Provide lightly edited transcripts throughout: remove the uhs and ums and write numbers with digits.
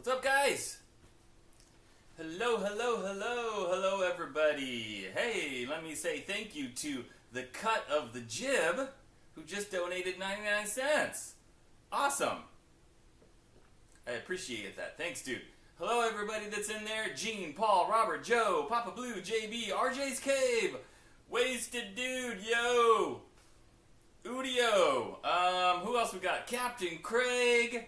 What's up, guys? Hello, everybody. Hey, let me say thank you to the Cut of the Jib, who just donated 99 cents. Awesome. I appreciate that. Thanks, dude. Hello, everybody that's in there. Gene, Paul, Robert, Joe, Papa Blue, JB, RJ's Cave, Wasted Dude, yo, Udio. Who else we got? Captain Craig.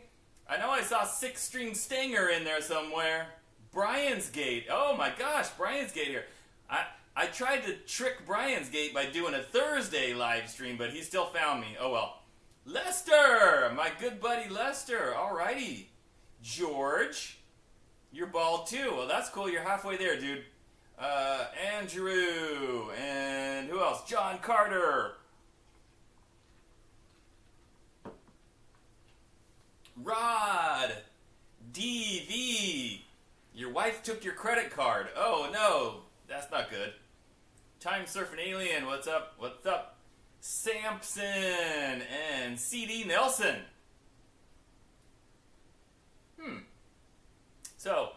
I know I saw Six String Stinger in there somewhere. Brian's Gate. Oh my gosh, Brian's Gate here. I tried to trick Brian's Gate by doing a Thursday live stream, but he still found me. Oh well. Lester! My good buddy Lester. Alrighty. George. You're bald too. Well, that's cool. You're halfway there, dude. Andrew. And who else? John Carter. Rod. DV. Your wife took your credit card. Oh no. That's not good. Time Surfing Alien. What's up? What's up? Sampson and CD Nelson. So,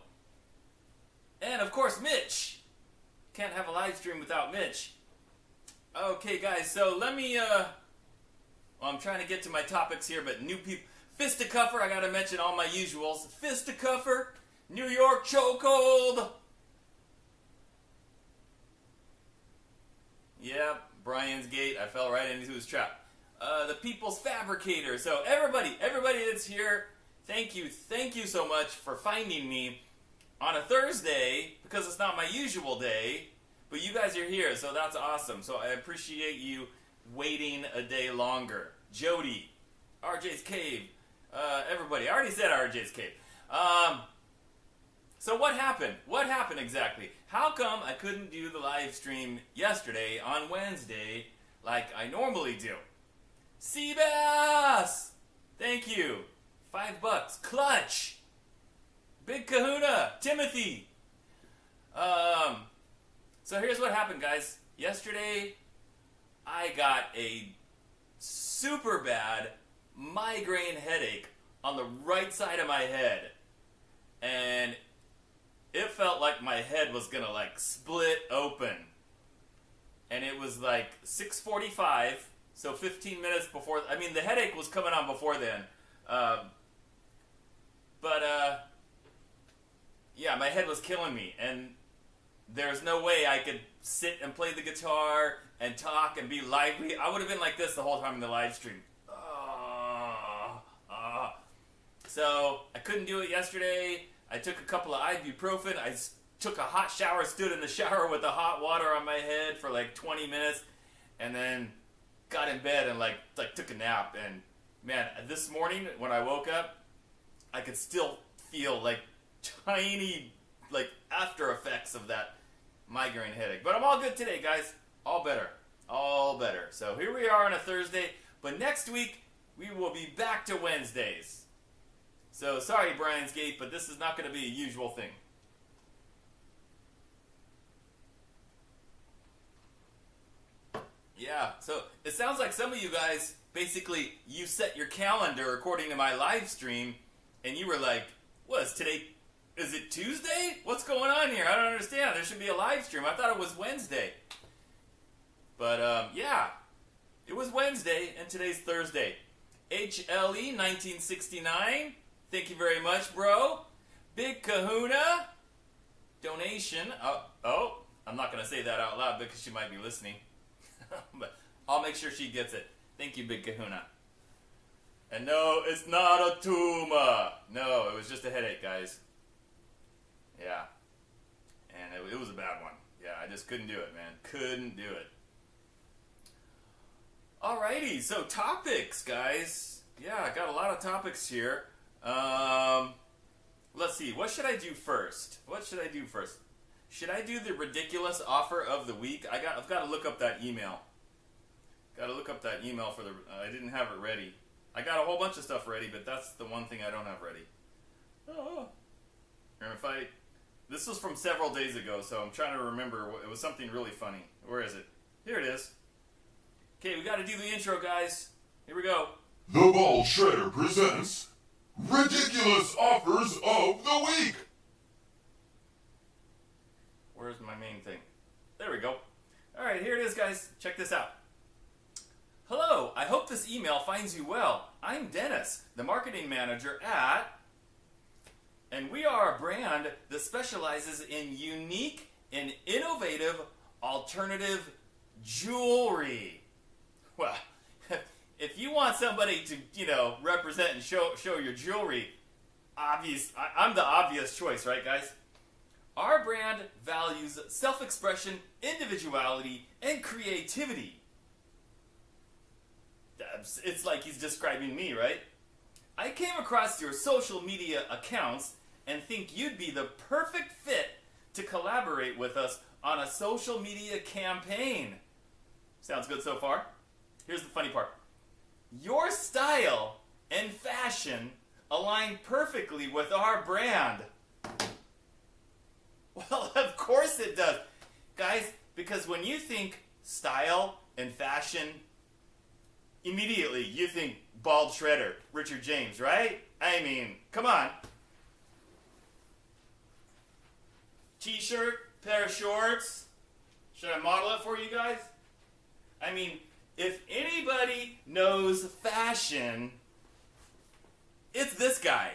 and of course Mitch. Can't have a live stream without Mitch. Okay, guys, so let me, well, I'm trying to get to my topics here, but new people. Fisticuffer, I gotta mention all my usuals. Fisticuffer, New York chokehold. Yep, Brian's Gate. I fell right into his trap. The People's Fabricator. So everybody that's here, thank you so much for finding me on a Thursday, because it's not my usual day, but you guys are here, so that's awesome. So I appreciate you waiting a day longer. Jody, RJ's Cave, everybody. I already said RJ's Cave. So what happened? What happened exactly? How come I couldn't do the live stream yesterday on Wednesday like I normally do? Seabass! Thank you. $5. Clutch! Big Kahuna! Timothy! So here's what happened, guys. Yesterday, I got a super bad migraine headache on the right side of my head. And it felt like my head was gonna split open. And it was 6:45, so 15 minutes before. I mean, the headache was coming on before then. Yeah, my head was killing me, and there's no way I could sit and play the guitar and talk and be lively. I would have been like this the whole time in the live stream. So I couldn't do it yesterday. I took a couple of ibuprofen. I took a hot shower, stood in the shower with the hot water on my head for 20 minutes, and then got in bed and took a nap. And man, this morning when I woke up, I could still feel tiny after effects of that migraine headache. But I'm all good today, guys. All better. All better. So here we are on a Thursday, but next week we will be back to Wednesdays. So sorry, Brian's Gate, but this is not going to be a usual thing. Yeah, so it sounds like some of you guys, basically, you set your calendar according to my live stream, and you were like, what is today? Is it Tuesday? What's going on here? I don't understand. There should be a live stream. I thought it was Wednesday. But, yeah, it was Wednesday, and today's Thursday. HLE 1969, thank you very much, bro. Big Kahuna, donation. Oh, I'm not going to say that out loud because she might be listening. But I'll make sure she gets it. Thank you, Big Kahuna. And no, it's not a tumor. No, it was just a headache, guys. Yeah. And it was a bad one. Yeah, I just couldn't do it, man. Couldn't do it. Alrighty, so topics, guys. Yeah, I got a lot of topics here. Let's see. What should I do first? Should I do the ridiculous offer of the week? I've got to look up that email. Got to look up that email for the. I didn't have it ready. I got a whole bunch of stuff ready, but that's the one thing I don't have ready. Oh. And this was from several days ago, so I'm trying to remember. It was something really funny. Where is it? Here it is. Okay, we got to do the intro, guys. Here we go. The Bald Shredder presents Ridiculous Offers of the Week. Where's my main thing? There we go. All right, here it is, guys. Check this out. Hello, I hope this email finds you well. I'm Dennis, the marketing manager at... And we are a brand that specializes in unique and innovative alternative jewelry. Well, if you want somebody to, represent and show your jewelry, I'm the obvious choice, right, guys? Our brand values self-expression, individuality, and creativity. It's like he's describing me, right? I came across your social media accounts and think you'd be the perfect fit to collaborate with us on a social media campaign. Sounds good so far? Here's the funny part. Your style and fashion align perfectly with our brand. Well, of course it does. Guys, because when you think style and fashion, immediately you think Bald Shredder, Richard James, right? I mean, come on. T-shirt, pair of shorts. Should I model it for you guys? I mean, if anybody knows fashion, it's this guy.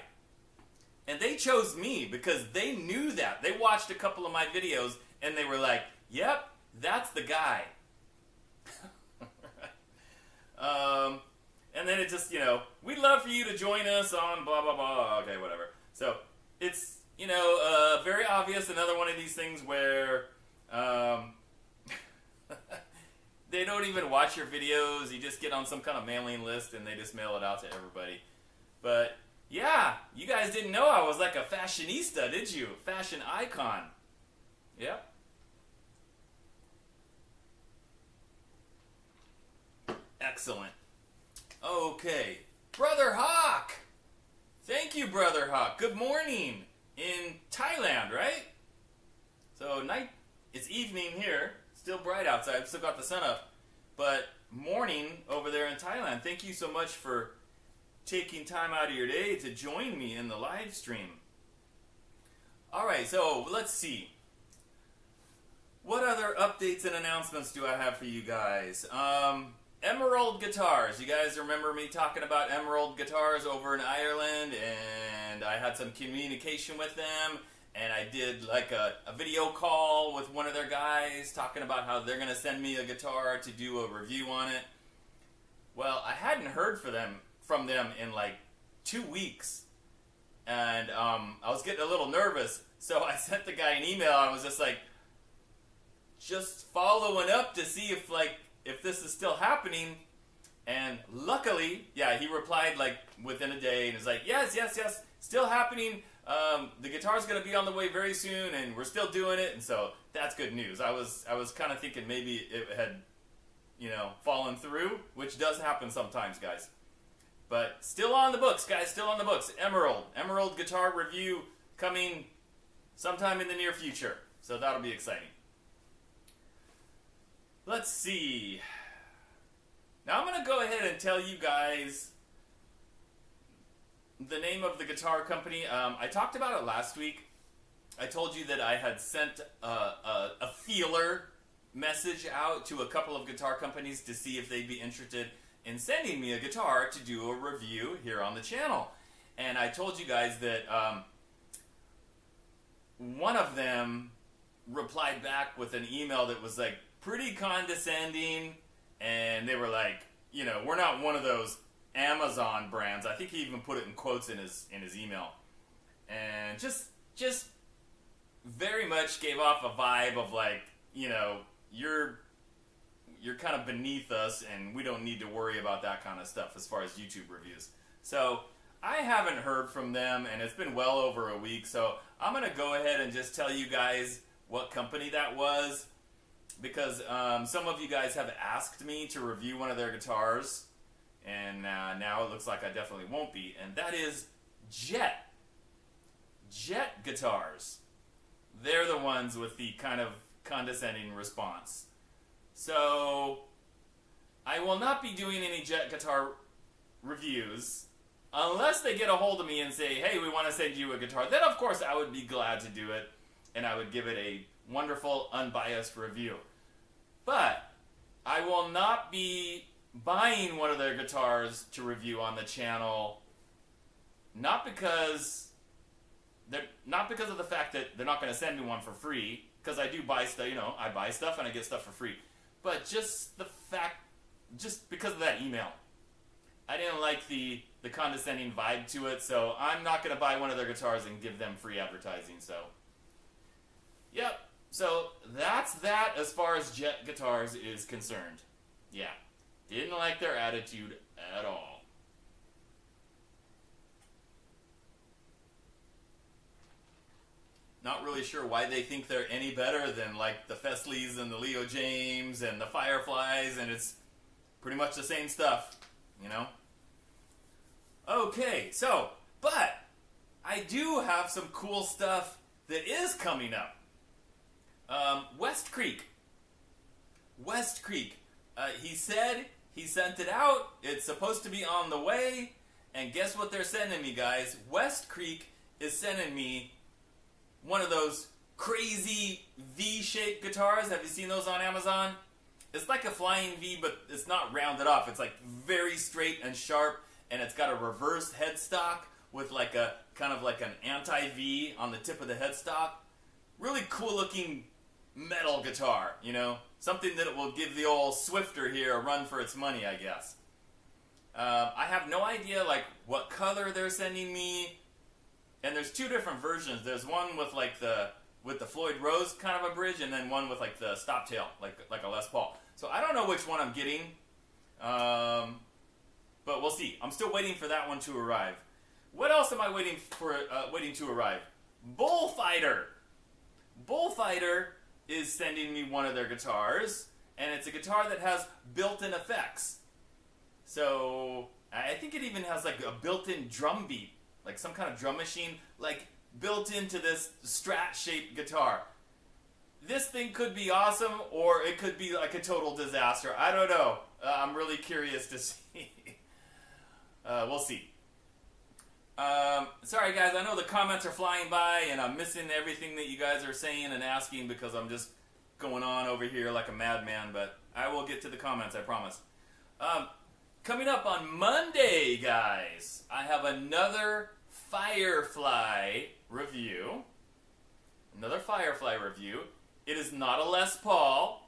And they chose me because they knew that. They watched a couple of my videos and they were like, yep, that's the guy. And then it just, we'd love for you to join us on blah, blah, blah. Okay, whatever. So it's, very obvious. Another one of these things where they don't even watch your videos. You just get on some kind of mailing list and they just mail it out to everybody. But yeah, you guys didn't know I was like a fashionista, did you? Fashion icon. Yep. Excellent. Okay. Brother Hawk! Thank you, Brother Hawk. Good morning in Thailand, right? So it's evening here. Still bright outside. Still got the sun up. But morning over there in Thailand. Thank you so much for taking time out of your day to join me in the live stream. Alright, so let's see. What other updates and announcements do I have for you guys? Emerald Guitars. You guys remember me talking about Emerald Guitars over in Ireland, and I had some communication with them, and I did like a video call with one of their guys talking about how they're going to send me a guitar to do a review on it. Well, I hadn't heard from them in like 2 weeks, and I was getting a little nervous, so I sent the guy an email. I was just like, just following up to see if this is still happening. And luckily, yeah, he replied like within a day, and he's like, yes, still happening. The guitar's gonna be on the way very soon, and we're still doing it, and so that's good news. I was kind of thinking maybe it had, fallen through, which does happen sometimes, guys. But still on the books, guys, still on the books. Emerald guitar review coming sometime in the near future, so that'll be exciting. Let's see. Now I'm going to go ahead and tell you guys the name of the guitar company. I talked about it last week. I told you that I had sent a feeler message out to a couple of guitar companies to see if they'd be interested in sending me a guitar to do a review here on the channel. And I told you guys that one of them replied back with an email that was like pretty condescending, and they were like, we're not one of those Amazon brands. I think he even put it in quotes in his email, and just very much gave off a vibe of like, you're kind of beneath us, and we don't need to worry about that kind of stuff as far as YouTube reviews. So I haven't heard from them, and it's been well over a week, so I'm going to go ahead and just tell you guys what company that was, because some of you guys have asked me to review one of their guitars, and now it looks like I definitely won't be, and that is Jet. Jet Guitars. They're the ones with the kind of condescending response. So I will not be doing any Jet guitar reviews unless they get a hold of me and say, hey, we want to send you a guitar. Then of course I would be glad to do it, and I would give it a wonderful, unbiased review. But I will not be buying one of their guitars to review on the channel, not because of the fact that they're not going to send me one for free, because I do buy stuff, I buy stuff and I get stuff for free, but just because of that email. I didn't like the condescending vibe to it, so I'm not going to buy one of their guitars and give them free advertising, so yep. So that's that as far as Jet Guitars is concerned. Yeah. Didn't like their attitude at all. Not really sure why they think they're any better than like the Fesleys and the Leo James and the Fireflies, and it's pretty much the same stuff, Okay, so, but I do have some cool stuff that is coming up. West Creek. He said he sent it out. It's supposed to be on the way. And guess what they're sending me, guys? West Creek is sending me one of those crazy V-shaped guitars. Have you seen those on Amazon? It's like a flying V, but it's not rounded off. It's like very straight and sharp, and it's got a reverse headstock with like a kind of like an anti-V on the tip of the headstock. Really cool looking metal guitar, you know? Something that will give the old Swifter here a run for its money, I guess. I have no idea like what color they're sending me. And there's two different versions. There's one with like the Floyd Rose kind of a bridge, and then one with like the stop tail, like a Les Paul. So I don't know which one I'm getting, but we'll see. I'm still waiting for that one to arrive. What else am I waiting to arrive? Bullfighter. Bullfighter is sending me one of their guitars, and it's a guitar that has built-in effects. So I think it even has like a built-in drum beat, like some kind of drum machine, like built into this Strat-shaped guitar. This thing could be awesome, or it could be like a total disaster. I don't know. I'm really curious to see. We'll see. Sorry guys, I know the comments are flying by and I'm missing everything that you guys are saying and asking because I'm just going on over here like a madman, but I will get to the comments, I promise. Coming up on Monday, guys, I have another Firefly review. Another Firefly review. It is not a Les Paul.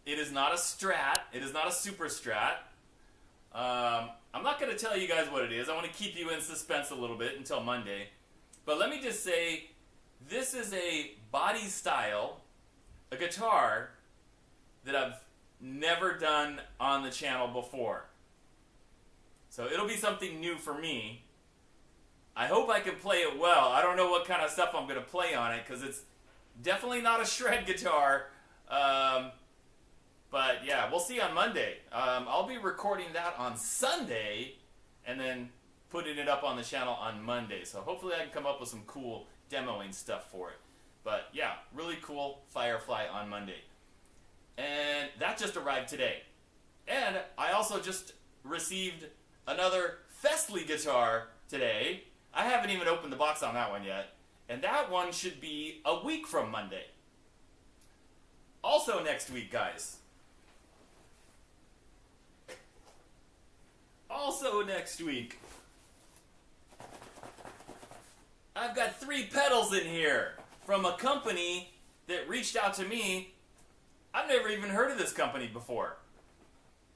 It is not a Strat. It is not a Super Strat. I'm not going to tell you guys what it is. I want to keep you in suspense a little bit until Monday. But let me just say, this is a body style, a guitar, that I've never done on the channel before. So it'll be something new for me. I hope I can play it well. I don't know what kind of stuff I'm going to play on it, because it's definitely not a shred guitar. But yeah, we'll see on Monday. I'll be recording that on Sunday and then putting it up on the channel on Monday. So hopefully I can come up with some cool demoing stuff for it. But yeah, really cool Firefly on Monday. And that just arrived today. And I also just received another Festly guitar today. I haven't even opened the box on that one yet. And that one should be a week from Monday. Also next week, guys. Also next week, I've got 3 pedals in here from a company that reached out to me. I've never even heard of this company before.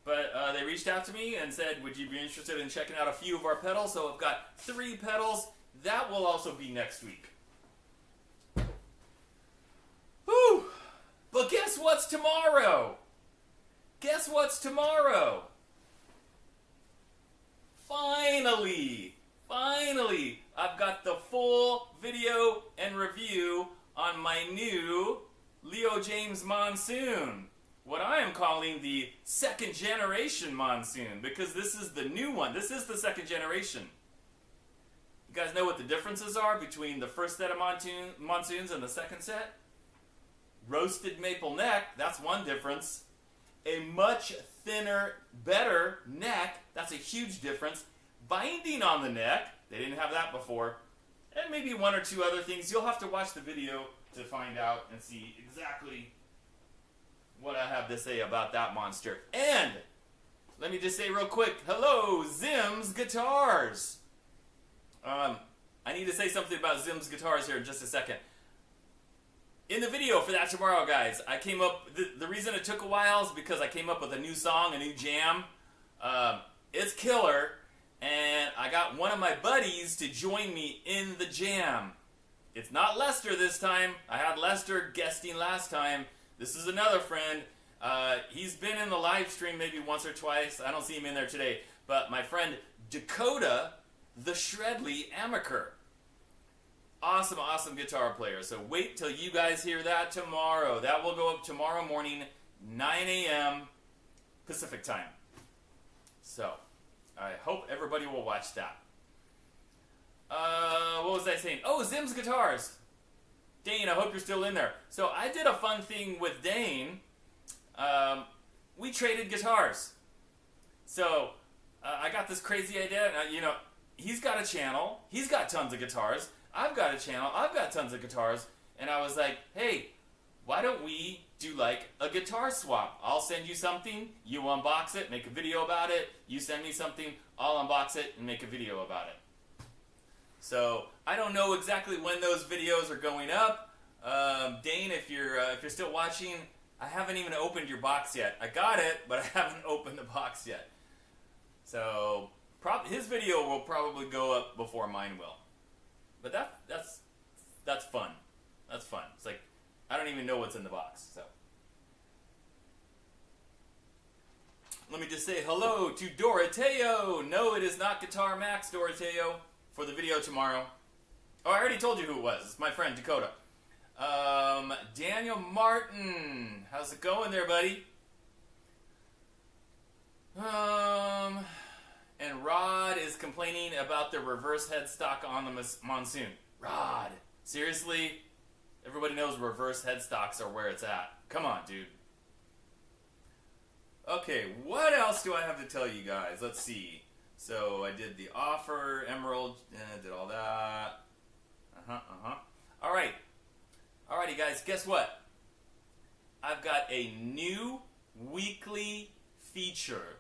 But they reached out to me and said, would you be interested in checking out a few of our pedals? So I've got 3 pedals. That will also be next week. Whew! But guess what's tomorrow? Guess what's tomorrow? Finally, I've got the full video and review on my new Leo James Monsoon. What I am calling the 2nd generation Monsoon, because this is the new one. This is the 2nd generation. You guys know what the differences are between the first set of Monsoons and the second set? Roasted maple neck, that's one difference. A much thinner, better neck, that's a huge difference. Binding on the neck, they didn't have that before. And maybe 1 or 2 other things. You'll have to watch the video to find out and see exactly what I have to say about that monster. And let me just say real quick, hello, Zim's Guitars. I need to say something about Zim's Guitars here in just a second. In the video for that tomorrow, guys, I came up, the reason it took a while is because I came up with a new song, a new jam. It's killer, and I got one of my buddies to join me in the jam. It's not Lester this time. I had Lester guesting last time. This is another friend. He's been in the live stream maybe once or twice. I don't see him in there today. But my friend Dakota, the Shredley Amaker. Awesome, awesome guitar player. So wait till you guys hear that tomorrow. That will go up tomorrow morning, 9 a.m. Pacific time. So I hope everybody will watch that. What was I saying? Oh, Zim's Guitars. Dane, I hope you're still in there. So I did a fun thing with Dane. We traded guitars. So I got this crazy idea. He's got a channel. He's got tons of guitars. I've got a channel. I've got tons of guitars. And I was like, hey, why don't we do like a guitar swap? I'll send you something. You unbox it, make a video about it. You send me something. I'll unbox it and make a video about it. So I don't know exactly when those videos are going up. Dane, if you're still watching, I haven't even opened your box yet. I got it, but I haven't opened the box yet. So his video will probably go up before mine will. But that's fun. That's fun. It's like I don't even know what's in the box. So let me just say hello to Doroteo. No, it is not Guitar Max, Doroteo, for the video tomorrow. Oh, I already told you who it was. It's my friend Dakota. Daniel Martin. How's it going there, buddy? And Rod is complaining about the reverse headstock on the Monsoon. Rod, seriously? Everybody knows reverse headstocks are where it's at. Come on, dude. Okay, what else do I have to tell you guys? Let's see. So I did the offer, Emerald, did all that. Alright. Alrighty, guys, guess what? I've got a new weekly feature.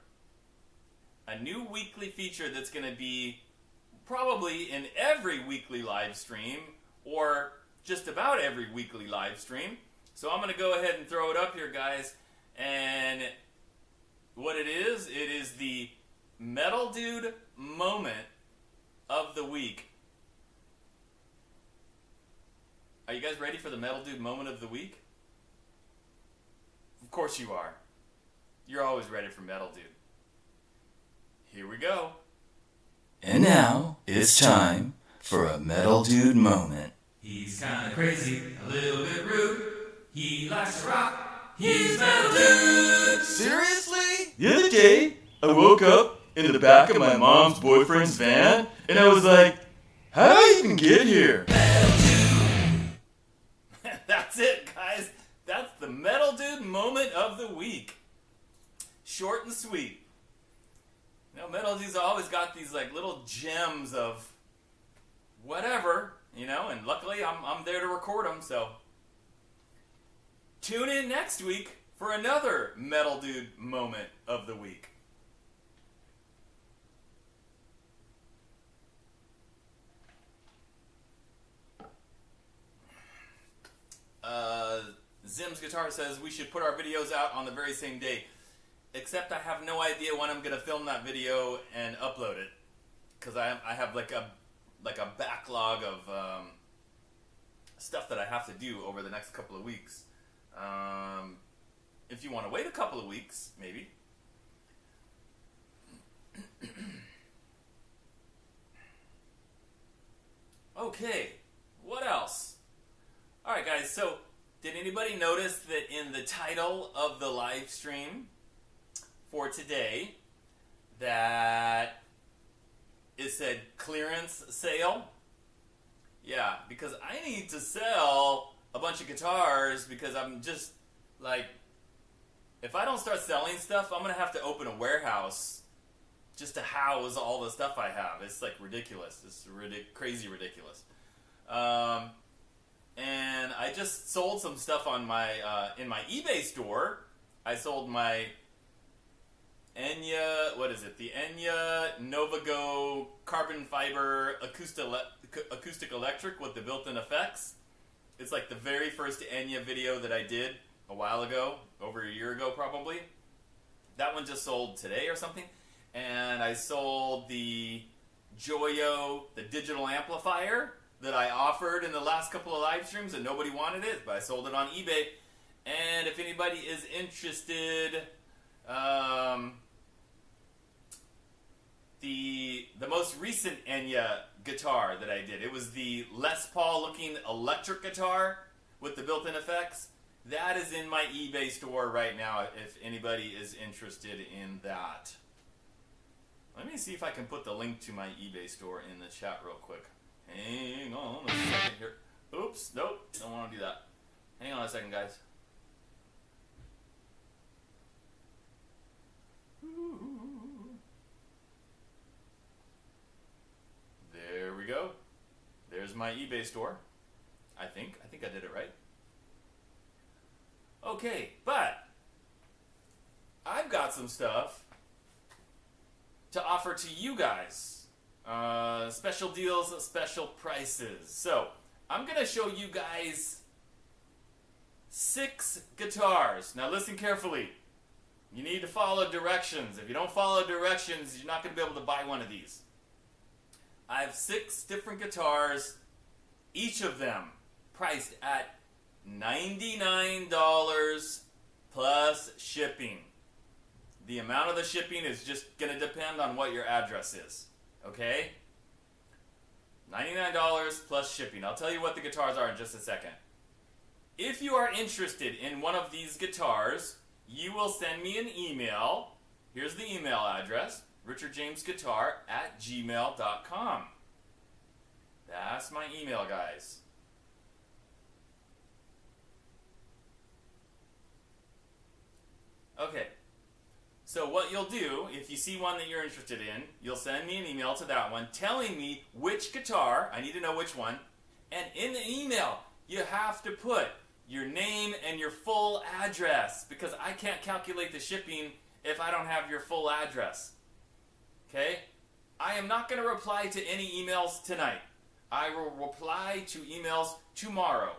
A new weekly feature that's going to be probably in every weekly live stream, or just about every weekly live stream. So I'm going to go ahead and throw it up here, guys. And what it is the Metal Dude moment of the week. Are you guys ready for the Metal Dude moment of the week? Of course you are. You're always ready for Metal Dude. Here we go. And now it's time for a Metal Dude moment. He's kinda crazy, a little bit rude. He likes to rock. He's Metal Dude. Seriously? The other day, I woke up in the back of my mom's boyfriend's van, and I was like, how did I even get here? That's it, guys. That's the Metal Dude moment of the week. Short and sweet. You know, Metal Dude's always got these like little gems of whatever, you know, and luckily I'm there to record them, so tune in next week for another Metal Dude moment of the week. Zim's Guitar says we should put our videos out on the very same day. Except I have no idea when I'm gonna film that video and upload it, because I have like a backlog of stuff that I have to do over the next couple of weeks. If you want to wait a couple of weeks, maybe. Okay, what else? All right, guys. So, did anybody notice that in the title of the live stream for today that it said clearance sale? Yeah, because I need to sell a bunch of guitars because I'm just like, if I don't start selling stuff, I'm going to have to open a warehouse just to house all the stuff I have. It's like ridiculous. It's crazy ridiculous. And I just sold some stuff on my in my eBay store. I sold my Enya, what is it? The Enya Novago carbon fiber acoustic electric with the built-in effects. It's like the very first Enya video that I did a while ago, over a year ago probably. That one just sold today or something. And I sold the Joyo, the digital amplifier that I offered in the last couple of live streams and nobody wanted it, but I sold it on eBay. And if anybody is interested, the most recent Enya guitar that I did, it was the Les Paul looking electric guitar with the built-in effects. That is in my eBay store right now if anybody is interested in that. Let me see if I can put the link to my eBay store in the chat real quick. Hang on a second here. Oops, nope, don't want to do that. Hang on a second, guys. There we go. There's my eBay store. I think I did it right. Okay, but I've got some stuff to offer to you guys. Special deals, special prices. So, I'm going to show you guys 6 guitars. Now listen carefully. You need to follow directions. If you don't follow directions, you're not going to be able to buy one of these. I have 6 different guitars, each of them priced at $99 plus shipping. The amount of the shipping is just going to depend on what your address is. Okay? $99 plus shipping. I'll tell you what the guitars are in just a second. If you are interested in one of these guitars, you will send me an email. Here's the email address, richardjamesguitar@gmail.com. That's my email, guys. Okay. So what you'll do, if you see one that you're interested in, you'll send me an email to that one telling me which guitar, I need to know which one, and in the email, you have to put your name and your full address, because I can't calculate the shipping if I don't have your full address. Okay? I am not going to reply to any emails tonight. I will reply to emails tomorrow.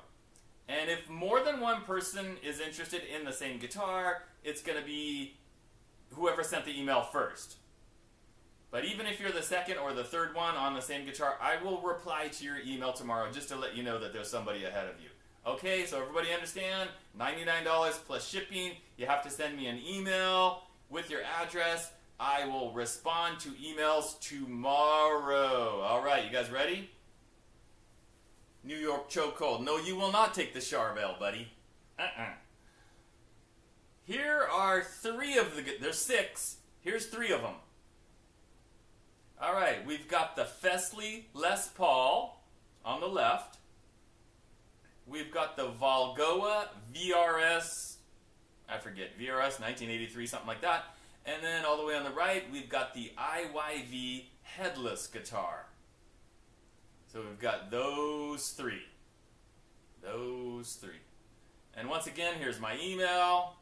And if more than one person is interested in the same guitar, it's going to be whoever sent the email first. But even if you're the second or the third one on the same guitar, I will reply to your email tomorrow just to let you know that there's somebody ahead of you. Okay, so everybody understand? $99 plus shipping. You have to send me an email with your address. I will respond to emails tomorrow. All right, you guys ready? New York chokehold. No, you will not take the Charvel, buddy. Here are 3 of the... There's 6. Here's 3 of them. All right, we've got the Fesley Les Paul on the left. We've got the Volgoa VRS, I forget, VRS 1983, something like that. And then all the way on the right, we've got the IYV headless guitar. So we've got those 3. Those 3. And once again, here's my email,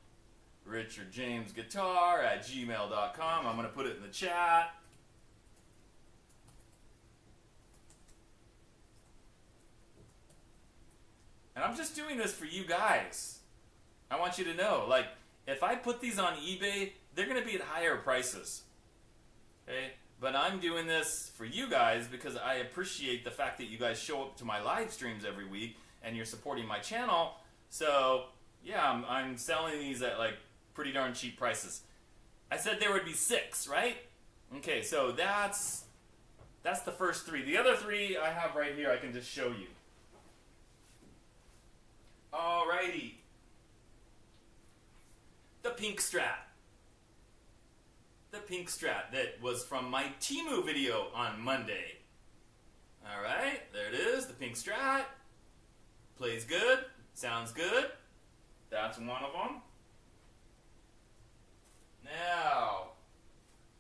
richardjamesguitar@gmail.com. I'm going to put it in the chat. And I'm just doing this for you guys. I want you to know, like, if I put these on eBay, they're going to be at higher prices. Okay? But I'm doing this for you guys because I appreciate the fact that you guys show up to my live streams every week and you're supporting my channel. So, yeah, I'm selling these at, like, pretty darn cheap prices. I said there would be 6, right? Okay, so that's the first 3. The other 3 I have right here I can just show you. Alrighty. The Pink Strat. The Pink Strat that was from my Temu video on Monday. Alright, there it is, the Pink Strat. Plays good, sounds good. That's one of them. Now,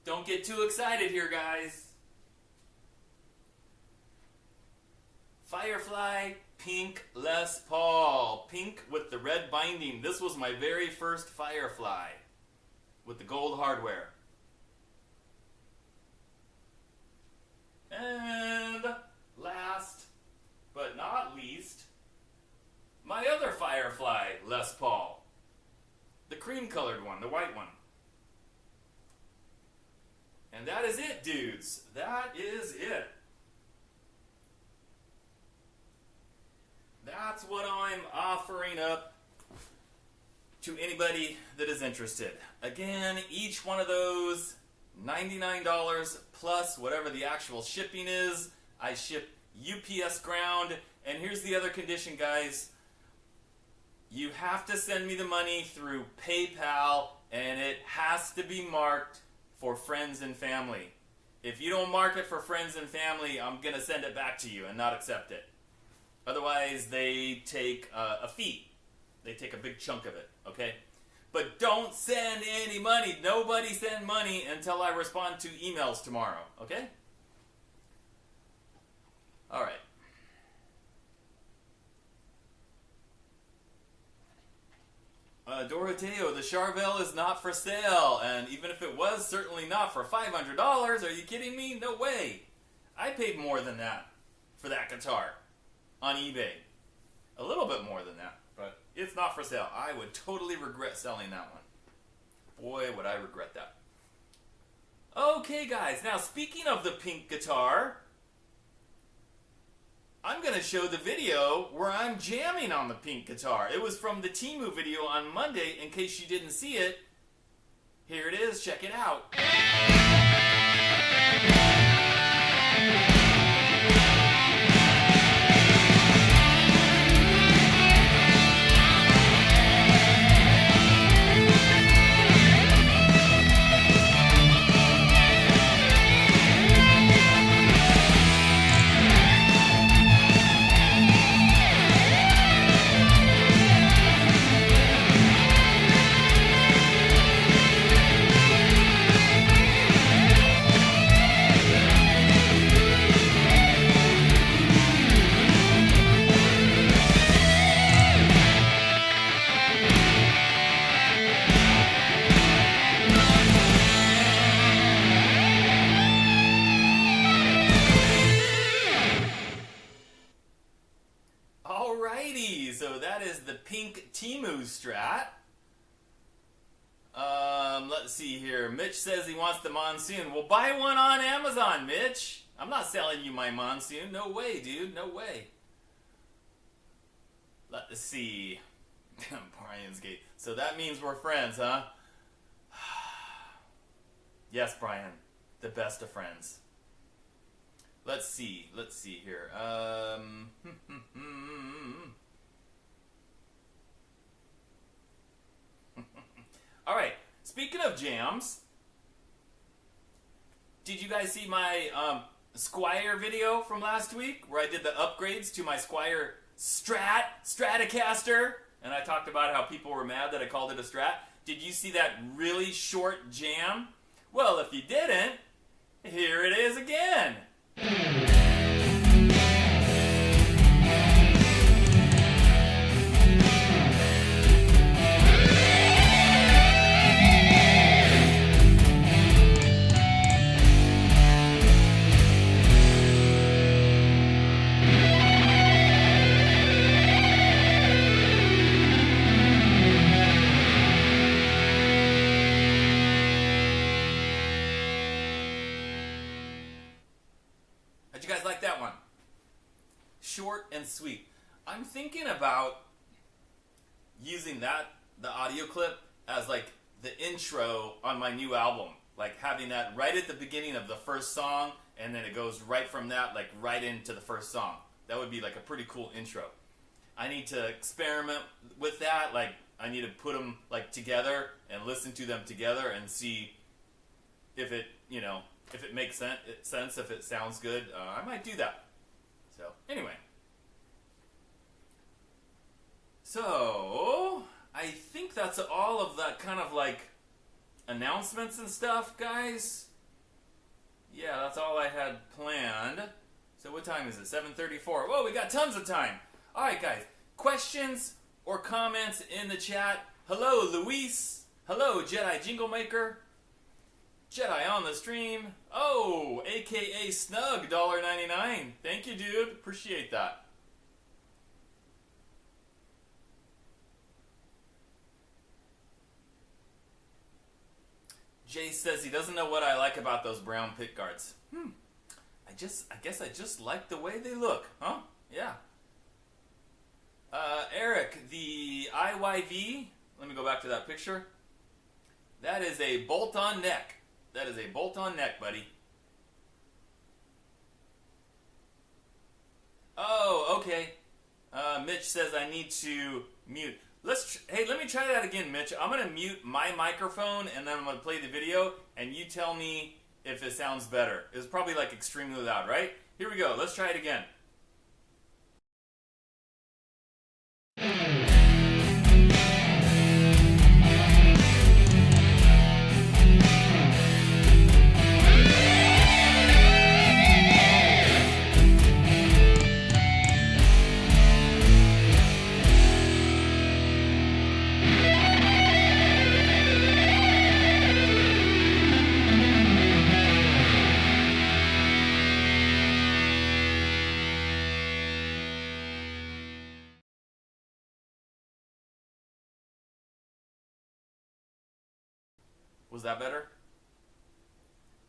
don't get too excited here, guys. Firefly Pink Les Paul. Pink with the red binding. This was my very first Firefly with the gold hardware. And last but not least, my other Firefly Les Paul. The cream colored one, the white one. And that is it, dudes. That is it. That's what I'm offering up to anybody that is interested. Again, each one of those, $99 plus whatever the actual shipping is. I ship UPS ground. And here's the other condition, guys. You have to send me the money through PayPal, and it has to be marked for friends and family. If you don't mark it for friends and family, I'm going to send it back to you and not accept it. Otherwise, they take a fee. They take a big chunk of it, okay? But don't send any money. Nobody send money until I respond to emails tomorrow, okay? All right. Doroteo, the Charvel is not for sale, and even if it was, certainly not for $500. Are you kidding me? No way. I paid more than that for that guitar on eBay. A little bit more than that, but it's not for sale. I would totally regret selling that one. Boy, would I regret that. Okay, guys. Now, speaking of the pink guitar, I'm going to show the video where I'm jamming on the pink guitar. It was from the Temu video on Monday. In case you didn't see it, here it is. Check it out. Alrighty, so that is the pink Temu Strat. Let's see here. Mitch says he wants the Monsoon. Well, buy one on Amazon, Mitch. I'm not selling you my Monsoon. No way, dude. No way. Let's see. Brian's Gate. So that means we're friends, huh? Yes, Brian. The best of friends. Let's see here. All right. Speaking of jams, did you guys see my Squier video from last week where I did the upgrades to my Squier Stratocaster? And I talked about how people were mad that I called it a Strat. Did you see that really short jam? Well, if you didn't, here it is again. How'd you guys like that one? Short and sweet. I'm thinking about using the audio clip as like the intro on my new album. Like having that right at the beginning of the first song, and then it goes right from that, like right into the first song. That would be like a pretty cool intro. I need to experiment with that. Like I need to put them like together and listen to them together and see if it, if it makes sense, if it sounds good. I might do that. So, anyway. So, I think that's all of that kind of like announcements and stuff, guys. Yeah, that's all I had planned. So what time is it? 7:34. Whoa, we got tons of time. All right, guys. Questions or comments in the chat. Hello, Luis. Hello, Jedi Jingle Maker. Jedi on the stream. Oh, aka Snug, $1.99. Thank you, dude. Appreciate that. Jay says he doesn't know what I like about those brown pick guards. I guess I just like the way they look, huh? Yeah. Eric, the IYV, let me go back to that picture. That is a bolt-on neck. That is a bolt-on neck, buddy. Oh, okay. Mitch says I need to mute. Hey, let me try that again, Mitch. I'm going to mute my microphone, and then I'm going to play the video, and you tell me if it sounds better. It's probably like extremely loud, right? Here we go. Let's try it again. Was that better?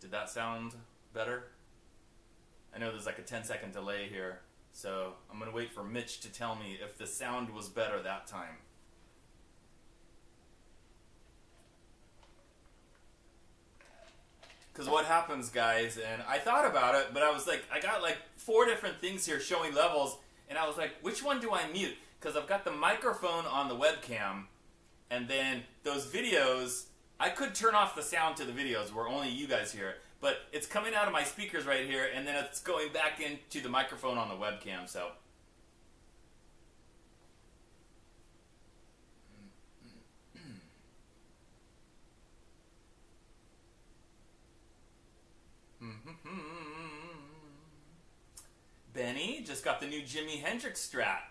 Did that sound better? I know there's like a 10-second delay here, so I'm going to wait for Mitch to tell me if the sound was better that time. Because what happens, guys, and I thought about it, but I was like, I got like 4 different things here showing levels, and I was like, which one do I mute? Because I've got the microphone on the webcam, and then those videos, I could turn off the sound to the videos where only you guys hear it, but it's coming out of my speakers right here, and then it's going back into the microphone on the webcam, so. Benny just got the new Jimi Hendrix Strat.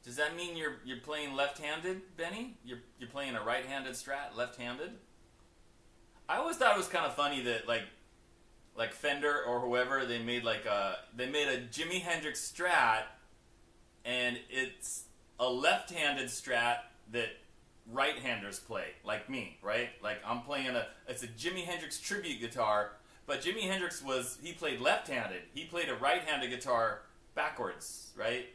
Does that mean you're playing left-handed, Benny? You're playing a right-handed Strat, left-handed? I always thought it was kind of funny that like Fender or whoever, they made a Jimi Hendrix Strat, and it's a left-handed Strat that right-handers play, like me, right? Like I'm playing it's a Jimi Hendrix tribute guitar, but Jimi Hendrix he played left-handed. He played a right-handed guitar backwards, right?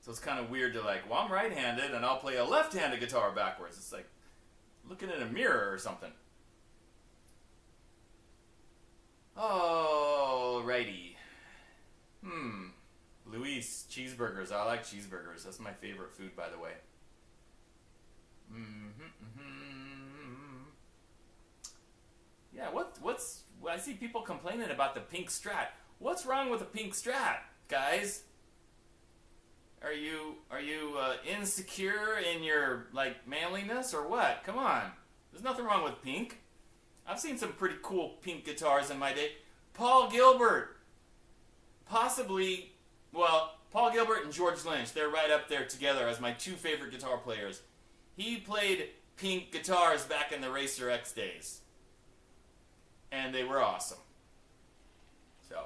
So it's kind of weird to like, well, I'm right-handed and I'll play a left-handed guitar backwards. It's like looking in a mirror or something. Alrighty. Luis, cheeseburgers. I like cheeseburgers. That's my favorite food, by the way. Yeah, I see people complaining about the pink Strat. What's wrong with a pink Strat, guys? Are you insecure in your like manliness or what? Come on. There's nothing wrong with pink. I've seen some pretty cool pink guitars in my day. Paul Gilbert. Paul Gilbert and George Lynch, they're right up there together as my 2 favorite guitar players. He played pink guitars back in the Racer X days. And they were awesome. So.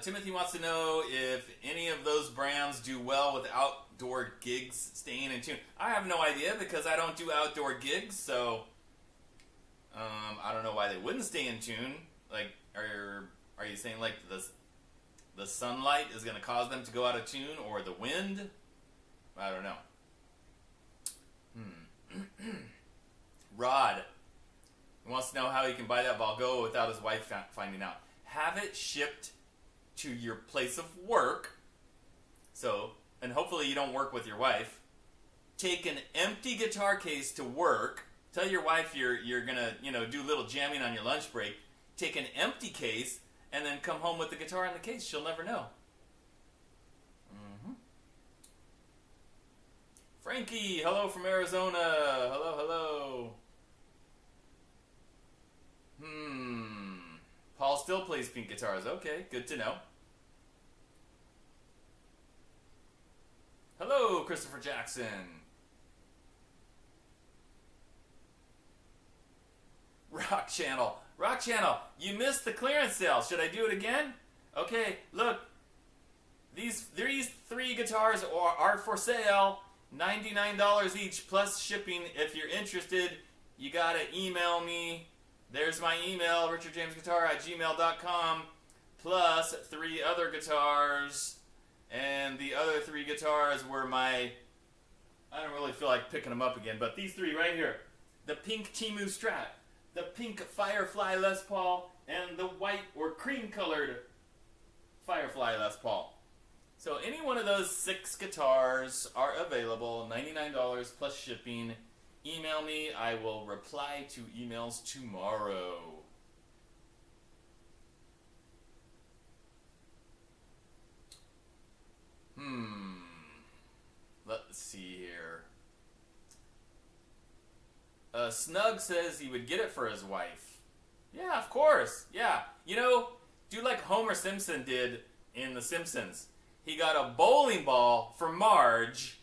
Timothy wants to know if any of those brands do well with outdoor gigs staying in tune. I have no idea because I don't do outdoor gigs, so I don't know why they wouldn't stay in tune. Like, are you saying like the sunlight is going to cause them to go out of tune, or the wind? I don't know. Rod wants to know how he can buy that Valgo without his wife finding out. Have it shipped to your place of work. So, and hopefully you don't work with your wife. Take an empty guitar case to work. Tell your wife you're gonna, do a little jamming on your lunch break. Take an empty case and then come home with the guitar in the case. She'll never know. Frankie, hello from Arizona. Hello. Paul still plays pink guitars. Okay, good to know. Hello, Christopher Jackson. Rock Channel, you missed the clearance sale. Should I do it again? Okay, look. These 3 guitars are for sale. $99 each plus shipping. If you're interested, you gotta email me. There's my email, richardjamesguitar@gmail.com, plus 3 other guitars. And the other 3 guitars were I don't really feel like picking them up again, but these 3 right here. The pink Temu Strat, the pink Firefly Les Paul, and the white or cream-colored Firefly Les Paul. So any one of those 6 guitars are available, $99 plus shipping. Email me. I will reply to emails tomorrow. Let's see here. Snug says he would get it for his wife. Yeah, of course. Yeah. Do like Homer Simpson did in The Simpsons. He got a bowling ball for Marge.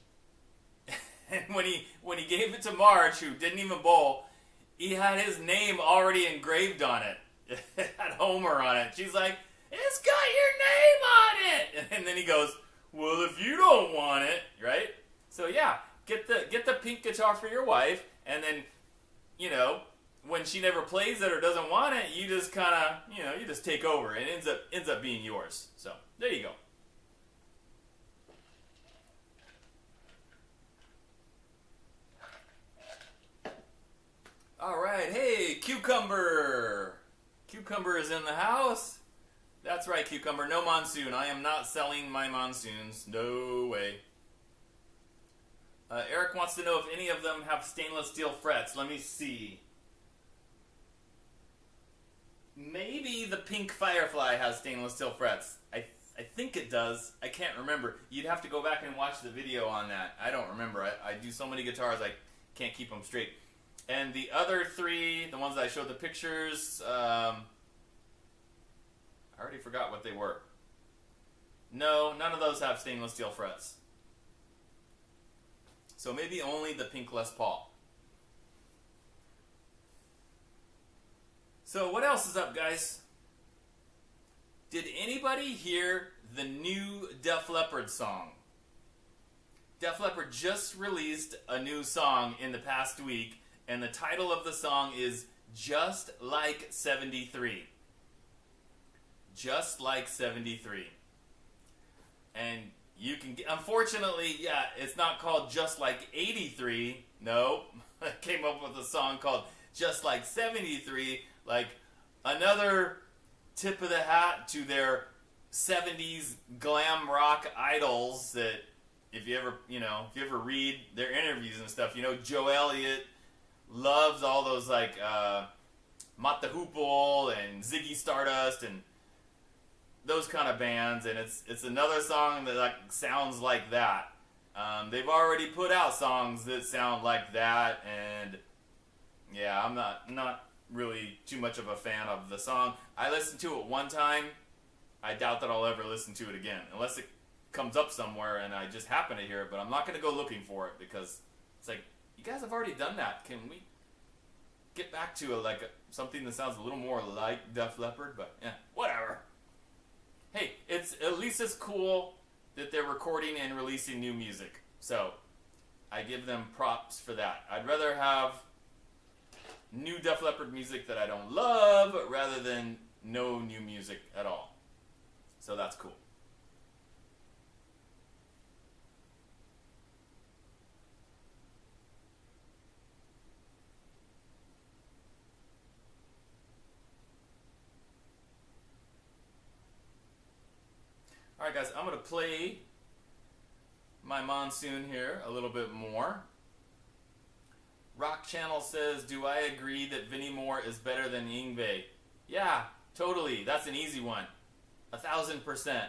And when he gave it to Marge, who didn't even bowl, he had his name already engraved on it. It had Homer on it. She's like, it's got your name on it. And then he goes, well, if you don't want it, right? So yeah, get the pink guitar for your wife, and then, you know, when she never plays it or doesn't want it, you just kind of, you know, you just take over, and it ends up being yours. So there you go. All right, hey, Cucumber. Cucumber is in the house. That's right, Cucumber. No Monsoon. I am not selling my Monsoons. No way. Eric wants to know if any of them have stainless steel frets. Let me see. Maybe the Pink Firefly has stainless steel frets. I think it does. I can't remember. You'd have to go back and watch the video on that. I don't remember. I do so many guitars I can't keep them straight. And the other three, the ones that I showed the pictures, I already forgot what they were. No, none of those have stainless steel frets. So maybe only the Pink Les Paul. So what else is up, guys? Did anybody hear the new Def Leppard song? Def Leppard just released a new song in the past week, and the title of the song is Just Like 73. Just Like 73. And you can get, unfortunately, yeah, it's not called Just Like 83. No, I came up with a song called Just Like 73, like another tip of the hat to their 70s glam rock idols that if you ever read their interviews and stuff, you know, Joe Elliott loves all those like Mott the Hoople and Ziggy Stardust and those kind of bands, and it's another song that like sounds like that. They've already put out songs that sound like that, and yeah, I'm not really too much of a fan of the song. I listened to it one time. I doubt that I'll ever listen to it again, unless it comes up somewhere and I just happen to hear it, but I'm not going to go looking for it because it's like, you guys have already done that. Can we get back to something that sounds a little more like Def Leppard? But yeah, whatever. Hey, it's at least it's cool that they're recording and releasing new music. So I give them props for that. I'd rather have new Def Leppard music that I don't love rather than no new music at all. So that's cool. Alright guys, I'm going to play my Monsoon here a little bit more. Rock Channel says, do I agree that Vinnie Moore is better than Yngwie? Yeah, totally. That's an easy one. 1,000%.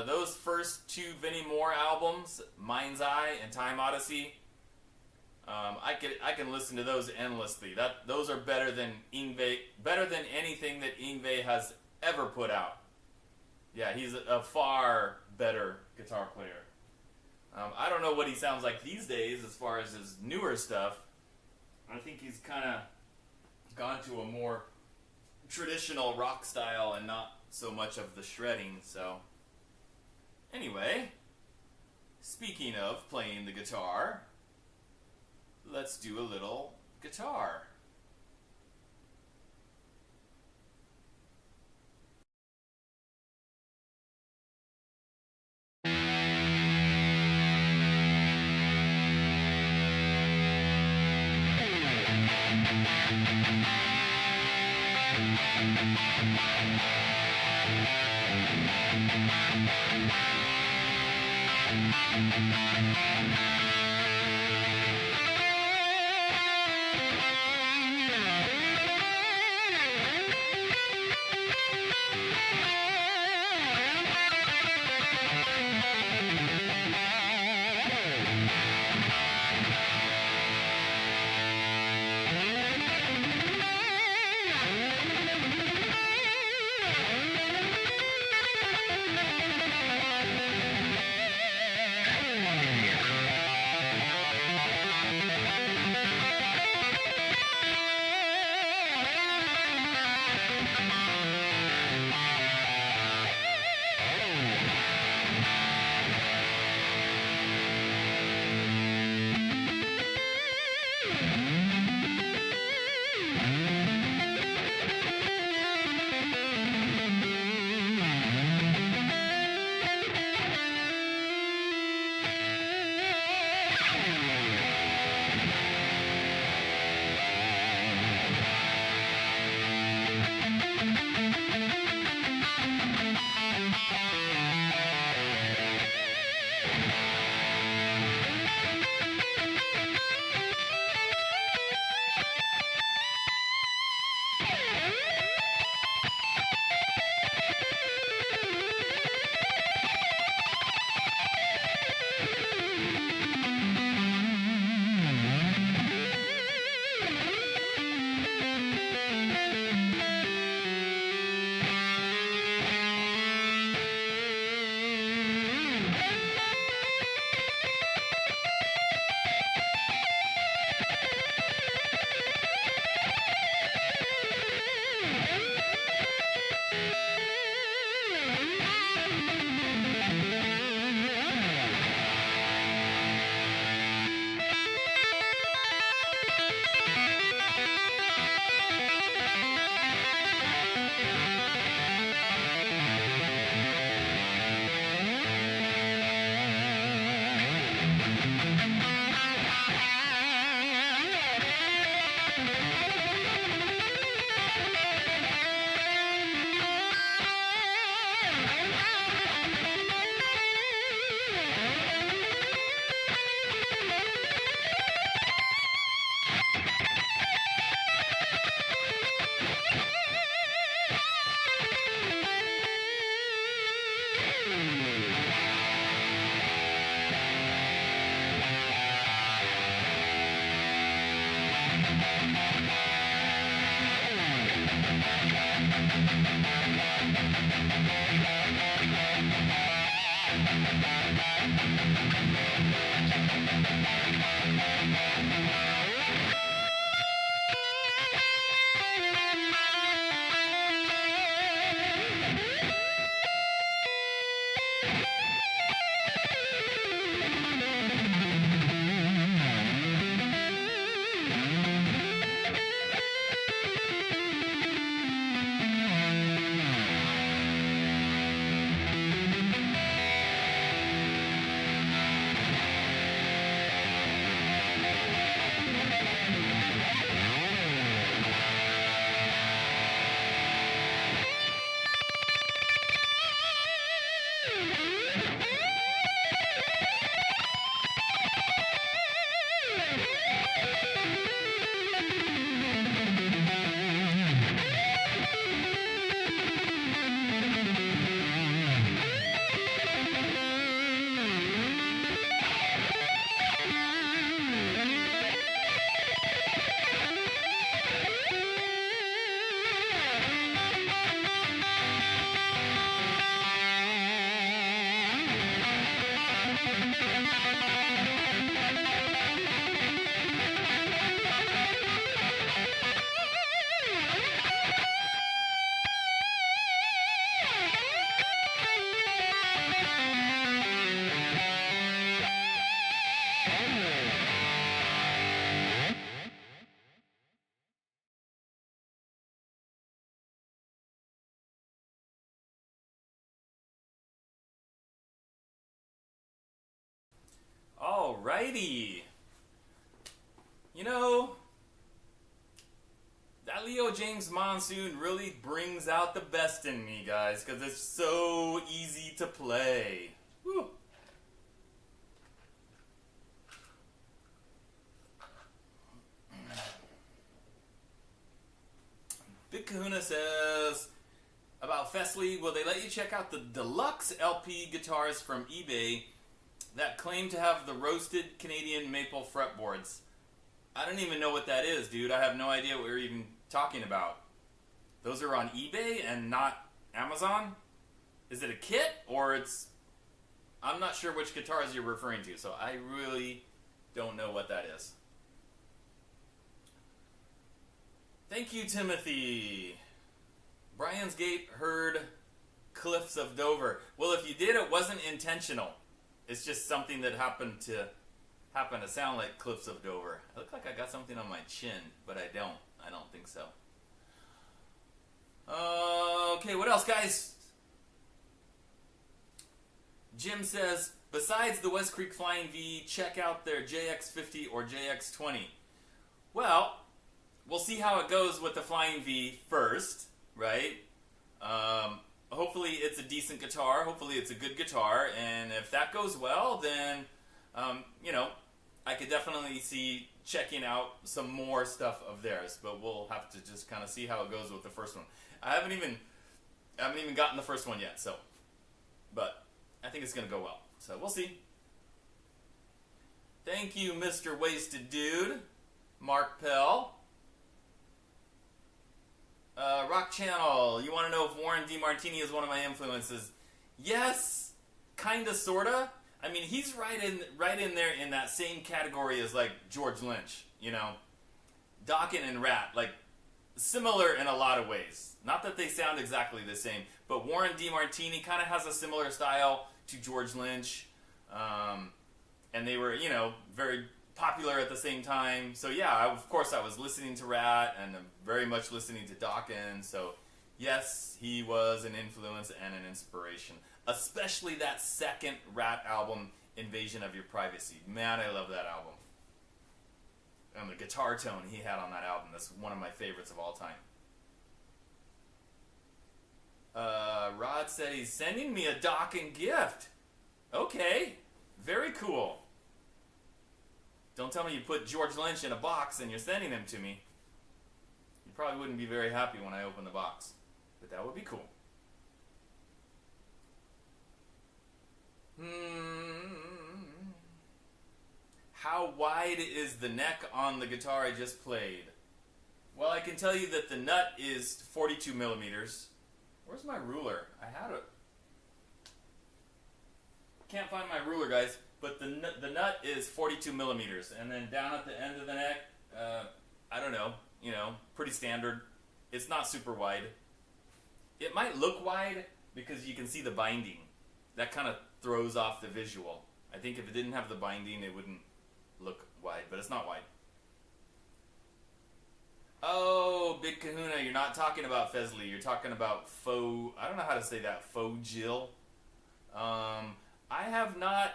Those first two Vinnie Moore albums, Mind's Eye and Time Odyssey, I can listen to those endlessly. Those are better than Yngwie, better than anything that Yngwie has ever put out. Yeah, he's a far better guitar player. I don't know what he sounds like these days as far as his newer stuff. I think he's kind of gone to a more traditional rock style and not so much of the shredding. So, anyway, speaking of playing the guitar, let's do a little guitar. Alrighty. You know, that Leo James Monsoon really brings out the best in me, guys, because it's so easy to play. Whew. Big Kahuna says about Fessly, will they let you check out the deluxe LP guitars from eBay that claim to have the roasted Canadian maple fretboards? I don't even know what that is, dude. I have no idea what we're even talking about. Those are on eBay and not Amazon? Is it a kit or it's... I'm not sure which guitars you're referring to, so I really don't know what that is. Thank you, Timothy. Brian's Gate heard Cliffs of Dover. Well, if you did, it wasn't intentional. It's just something that happened to sound like Cliffs of Dover. I look like I got something on my chin, but I don't. I don't think so. Okay, what else, guys? Jim says, besides the West Creek Flying V, check out their JX50 or JX20. Well, we'll see how it goes with the Flying V first, right? Hopefully it's a decent guitar. Hopefully it's a good guitar. And if that goes well, then, you know, I could definitely see checking out some more stuff of theirs. But we'll have to just kind of see how it goes with the first one. I haven't even gotten the first one yet, so. But I think it's going to go well. So we'll see. Thank you, Mr. Wasted Dude. Mark Pell. Rock Channel, you want to know if Warren DeMartini is one of my influences? Yes, kinda, sorta. I mean, he's right in there in that same category as like George Lynch, you know, Dokken and Rat, like similar in a lot of ways. Not that they sound exactly the same, but Warren DeMartini kind of has a similar style to George Lynch, and they were, you know, very popular at the same time. So yeah, of course I was listening to Rat and very much listening to Dokken. So yes, he was an influence and an inspiration. Especially that second Rat album, Invasion of Your Privacy. Man, I love that album. And the guitar tone he had on that album, that's one of my favorites of all time. Rod said he's sending me a Dokken gift. Okay, very cool. Don't tell me you put George Lynch in a box and you're sending him to me. You probably wouldn't be very happy when I open the box. But that would be cool. How wide is the neck on the guitar I just played? Well, I can tell you that the nut is 42 millimeters. Where's my ruler? I had it. Can't find my ruler, guys. But the nut is 42 millimeters, and then down at the end of the neck, I don't know, pretty standard. It's not super wide. It might look wide because you can see the binding. That kind of throws off the visual. I think if it didn't have the binding, it wouldn't look wide, but it's not wide. Oh, Big Kahuna, you're not talking about Fesley. You're talking about faux, I don't know how to say that, faux Jill. I have not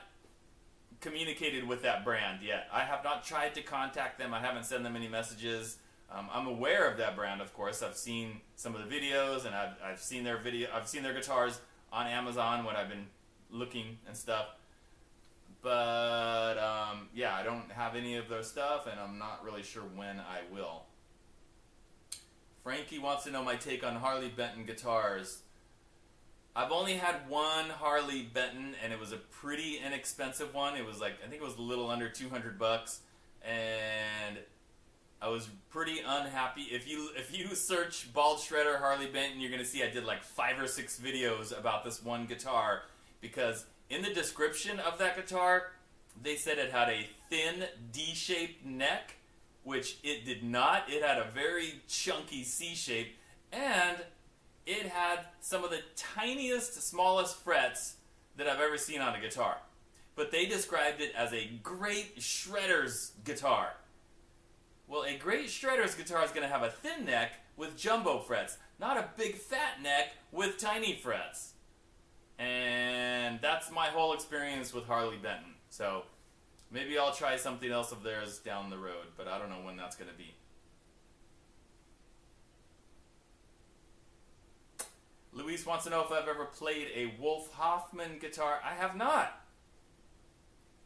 communicated with that brand yet. I have not tried to contact them. I haven't sent them any messages. I'm aware of that brand, of course. I've seen some of the videos, and I've seen their guitars on Amazon when I've been looking and stuff. But yeah, I don't have any of their stuff, and I'm not really sure when I will. Frankie wants to know my take on Harley Benton guitars. I've only had one Harley Benton, and it was a pretty inexpensive one. It was like, I think it was a little under $200, and I was pretty unhappy. If you search Bald Shredder Harley Benton, you're gonna see I did like 5 or 6 videos about this one guitar, because in the description of that guitar, they said it had a thin D-shaped neck, which it did not. It had a very chunky C-shape, and it had some of the tiniest, smallest frets that I've ever seen on a guitar. But they described it as a great shredder's guitar. Well, a great shredder's guitar is going to have a thin neck with jumbo frets, not a big fat neck with tiny frets. And that's my whole experience with Harley Benton. So maybe I'll try something else of theirs down the road, but I don't know when that's going to be. Luis wants to know if I've ever played a Wolf Hoffman guitar. I have not.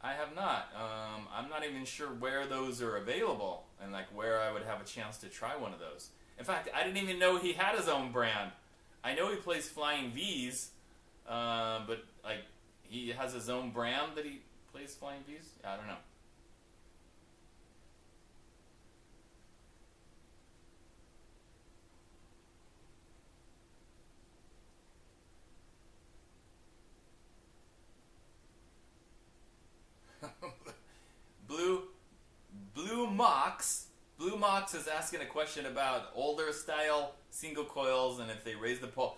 I'm not even sure where those are available and like where I would have a chance to try one of those. In fact, I didn't even know he had his own brand. I know he plays Flying V's, but like he has his own brand that he plays Flying V's. I don't know. Blue Mox is asking a question about older style single coils and if they raise the pole.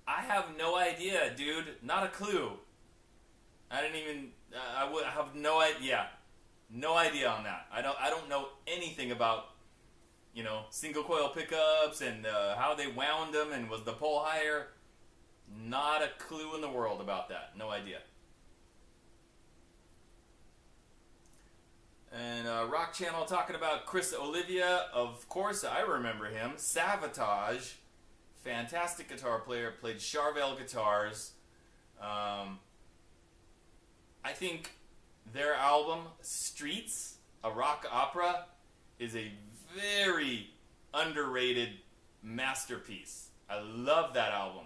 I have no idea, dude. Not a clue. I didn't even. I have no idea. No idea on that. I don't know anything about, single coil pickups and how they wound them and was the pole higher. Not a clue in the world about that. No idea. And Rock Channel talking about Chris Olivia. Of course, I remember him. Savatage. Fantastic guitar player. Played Charvel guitars. I think their album, Streets, a rock opera, is a very underrated masterpiece. I love that album.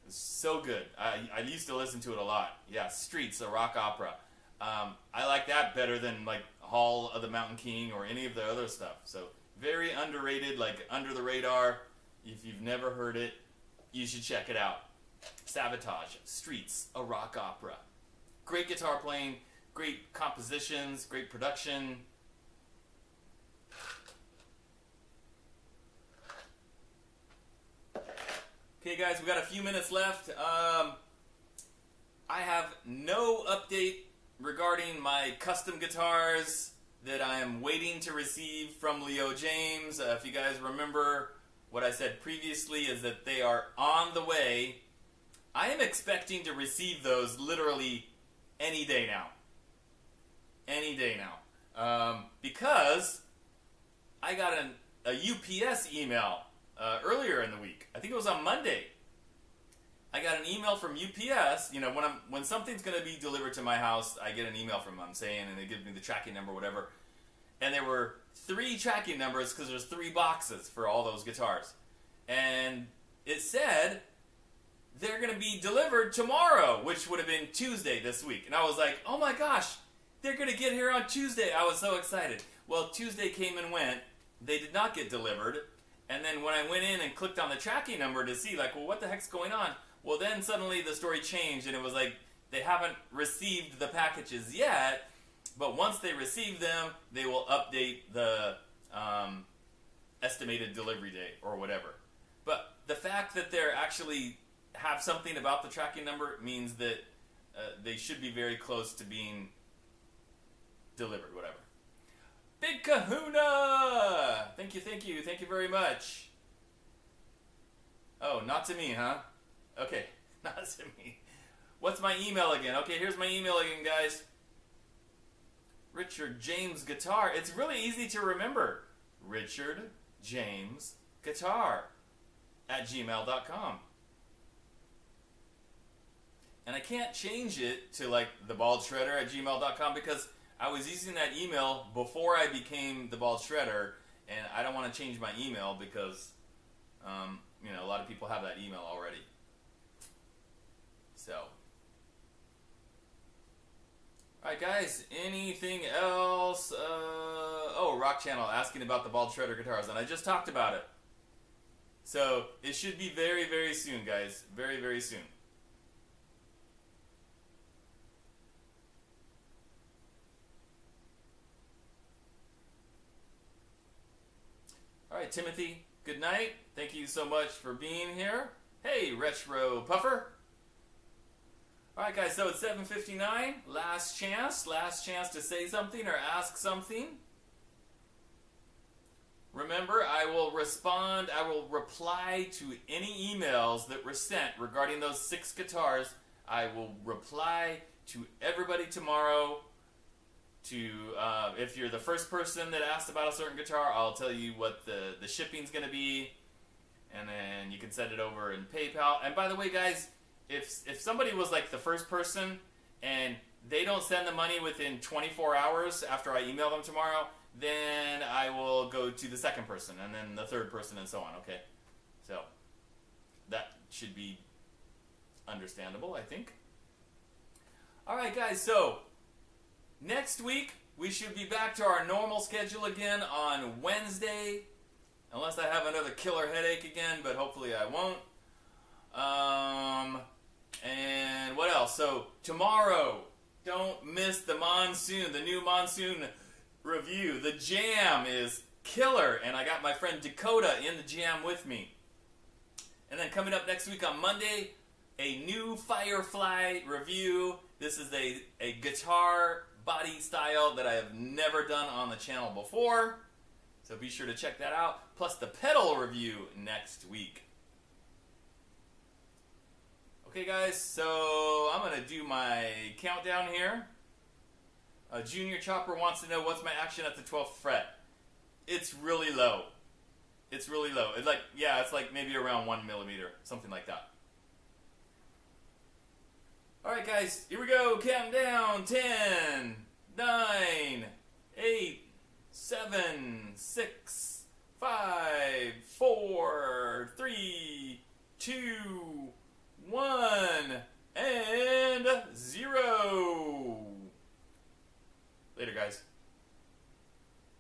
It's so good. I used to listen to it a lot. Yeah, Streets, a rock opera. I like that better than like Hall of the Mountain King or any of the other stuff. So very underrated, like under the radar. If you've never heard it, you should check it out. Savatage, Streets, a rock opera. Great guitar playing, great compositions, great production. Okay guys, we got a few minutes left. I have no update regarding my custom guitars that I am waiting to receive from Leo James. If you guys remember, what I said previously is that they are on the way. I am expecting to receive those literally any day now. Any day now. Because I got a UPS email earlier in the week. I think it was on Monday. I got an email from UPS. When something's going to be delivered to my house, I get an email from them saying, and they give me the tracking number, whatever. And there were 3 tracking numbers because there's 3 boxes for all those guitars. And it said they're going to be delivered tomorrow, which would have been Tuesday this week. And I was like, oh my gosh, they're going to get here on Tuesday. I was so excited. Well, Tuesday came and went. They did not get delivered. And then when I went in and clicked on the tracking number to see, like, well, what the heck's going on? Well, then suddenly the story changed, and it was like they haven't received the packages yet, but once they receive them, they will update the estimated delivery date or whatever. But the fact that they're actually have something about the tracking number means that they should be very close to being delivered, whatever. Big Kahuna! Thank you very much. Oh, not to me, huh? Okay, not to me. What's my email again? Okay, here's my email again, guys. Richard James Guitar. It's really easy to remember. Richard James Guitar @gmail.com. And I can't change it to like thebaldshredder @gmail.com because I was using that email before I became the Bald Shredder, and I don't want to change my email because a lot of people have that email already. So, alright guys, anything else? Rock Channel asking about the Bald Shredder guitars, and I just talked about it. So, it should be very, very soon, guys. Very, very soon. Alright, Timothy, good night. Thank you so much for being here. Hey, Retro Puffer. Alright guys, so it's 7:59. Last chance to say something or ask something. Remember, I will reply to any emails that were sent regarding those 6 guitars. I will reply to everybody tomorrow. If you're the first person that asked about a certain guitar, I'll tell you what the shipping's going to be, and then you can send it over in PayPal. And by the way, guys, if somebody was like the first person and they don't send the money within 24 hours after I email them tomorrow, then I will go to the second person and then the third person and so on, okay? So that should be understandable, I think. Alright guys, so next week we should be back to our normal schedule again on Wednesday, unless I have another killer headache again, but hopefully I won't. And what else? So tomorrow, don't miss the new monsoon review. The jam is killer, and I got my friend Dakota in the jam with me. And then coming up next week on Monday, a new Firefly review. This is a guitar body style that I have never done on the channel before, so be sure to check that out. Plus the pedal review next week. Okay guys, so I'm going to do my countdown here. Junior Chopper wants to know what's my action at the 12th fret. It's really low. It's really low. It's like maybe around 1 millimeter, something like that. Alright guys, here we go. Counting down. 10, 9, 8, 7, 6, 5, 4, 3, 2,